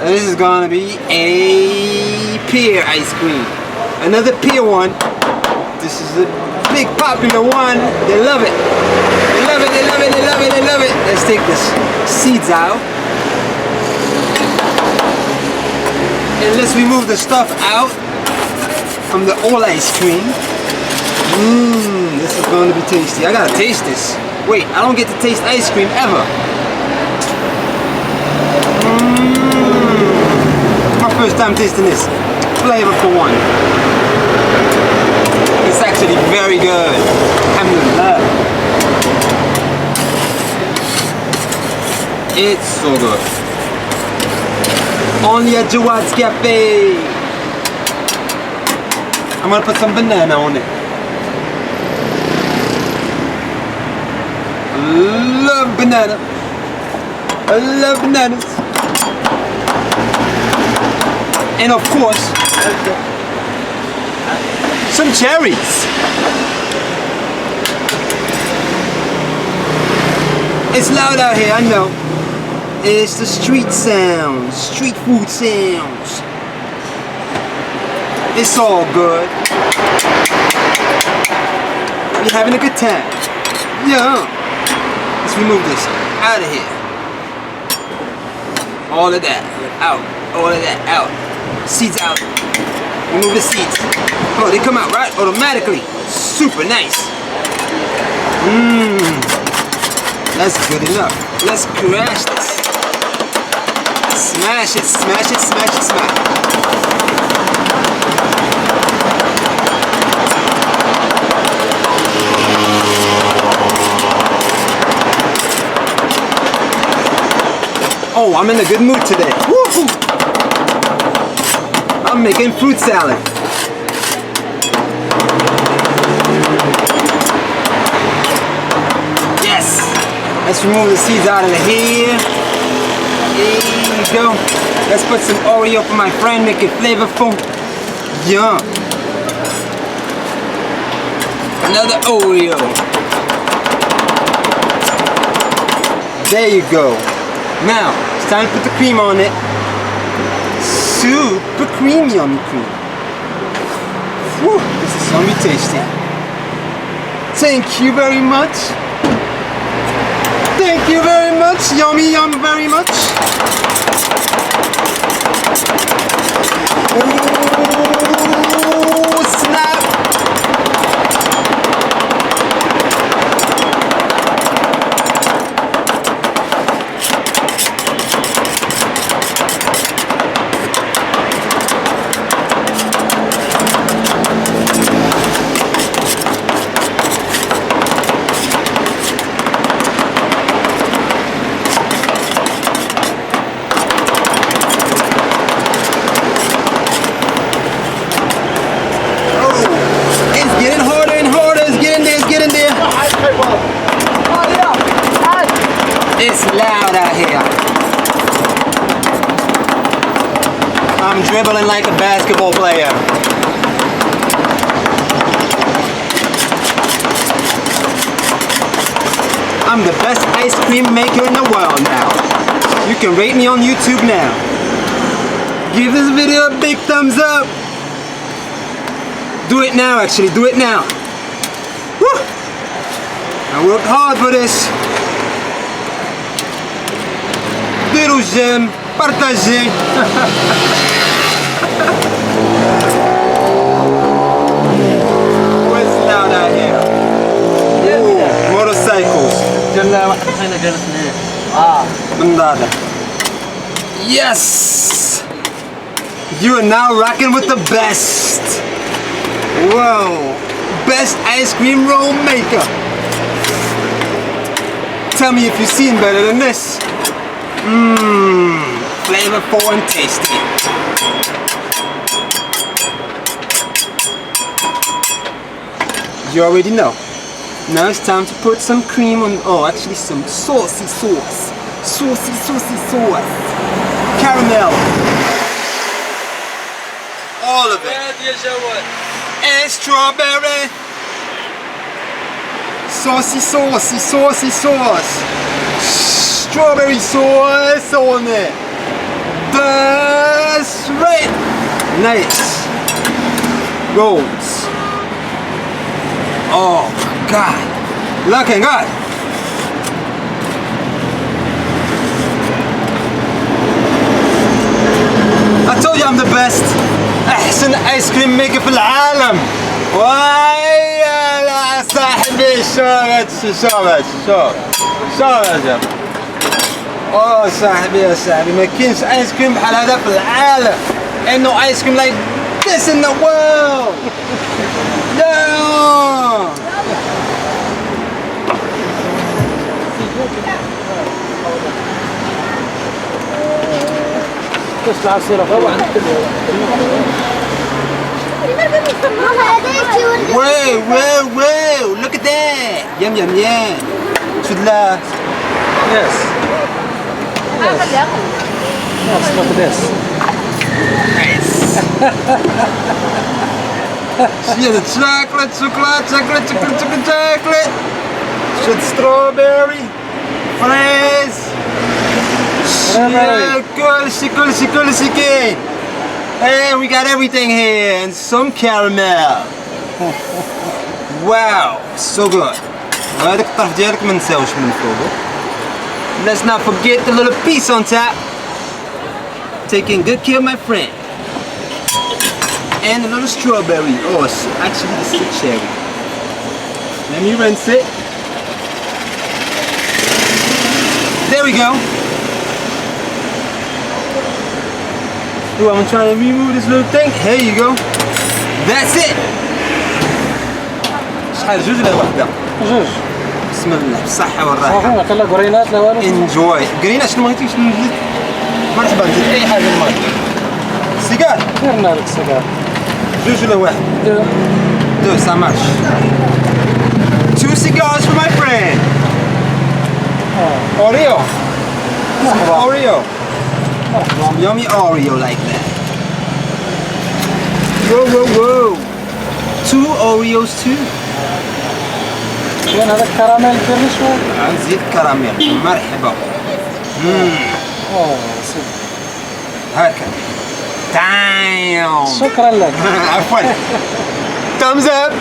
This is gonna be a pear ice cream. Another pear one. This is a big popular one. They love it. They love it, they love it, they love it, they love it. Let's take the seeds out. And let's remove the stuff out from the all ice cream. This is going to be tasty. I gotta taste this. Wait, I don't get to taste ice cream ever. My first time tasting this. Flavorful one. It's actually very good. Alhamdulillah. It's so good. Only at Jawad's Cafe. I'm gonna put some banana on it. I love banana. I love bananas. And of course, some cherries. It's loud out here, I know. It's the street sounds, street food sounds. It's all good. We're having a good time. Yeah. Let's remove this out of here. All of that out. All of that out. Seeds out. Remove the seeds. Oh, they come out right automatically. Super nice. That's good enough. Let's crash this. Smash it, smash it, smash it, smash it. Oh, I'm in a good mood today. Woo-hoo. I'm making fruit salad. Yes. Let's remove the seeds out of here. There you go. Let's put some Oreo for my friend, make it flavorful. Yum. Another Oreo. There you go. Now, it's time to put the cream on it. Super creamy on the cream. Whew, this is gonna be tasty. Thank you very much. Thank you very much. Yummy, yum very much. Ooh, snap. It's loud out here. I'm dribbling like a basketball player. I'm the best ice cream maker in the world now. You can rate me on YouTube now. Give this video a big thumbs up. Do it now, actually, do it now. Woo! I worked hard for this. Little j'aime, partagez. What's loud out here? Ooh, motorcycles. Yes! You are now rocking with the best. Whoa! Best ice cream roll maker. Tell me if you've seen better than this. Flavorful and tasty. You already know. Now it's time to put some cream on, oh actually some saucy sauce. Saucy sauce. Caramel. All of it. And strawberry. Saucy sauce. Strawberry sauce on it. That's right. Nice. Rolls. Oh my God. Looking good. I told you I'm the best. أحسن آيس كريم ميكر في العالم. ويا صاحبي شو اوه صاحبي يا صاحبي ما كاينش ايس كريم بحال هذا في العالم. Ain't no ice cream like this in the world. No. كاس العصير طبعا. Whoa, look at that. Yum. شو لا. Yes. Yes, look at this. Nice. She has a chocolate. Should strawberry, fraise. كل. Hey, we got everything here and some caramel. Wow, so good. وهذاك الطرف ديالك ما نساوش من فوق. Let's not forget the little piece on top. Taking good care of my friend. And a little strawberry. Oh, actually this is a cherry. Let me rinse it. There we go. Ooh, I'm trying to remove this little thing. Here you go. That's it. شحال جوج ولا وحدة؟ جوج. بسم الله بالصحة والراحة. صافي نعطي لك قرينات لا والو. انجوي. قرينا شنو بغيتي شنو نزيد؟ مرحبا نزيد أي حاجة الماء. سيجار. درنا لك السيجار. جوج ولا واحد؟ دو ça marche. 2 cigars for my friend. Oreo. Oreo. Some yummy Oreo like that. Whoa. 2 Oreos too. كاين هذاك كراميل كيرني شويه. نزيد كراميل. مرحبا. سيدي. هكا. Damn. شكرا لك. عفوا. Thumbs up.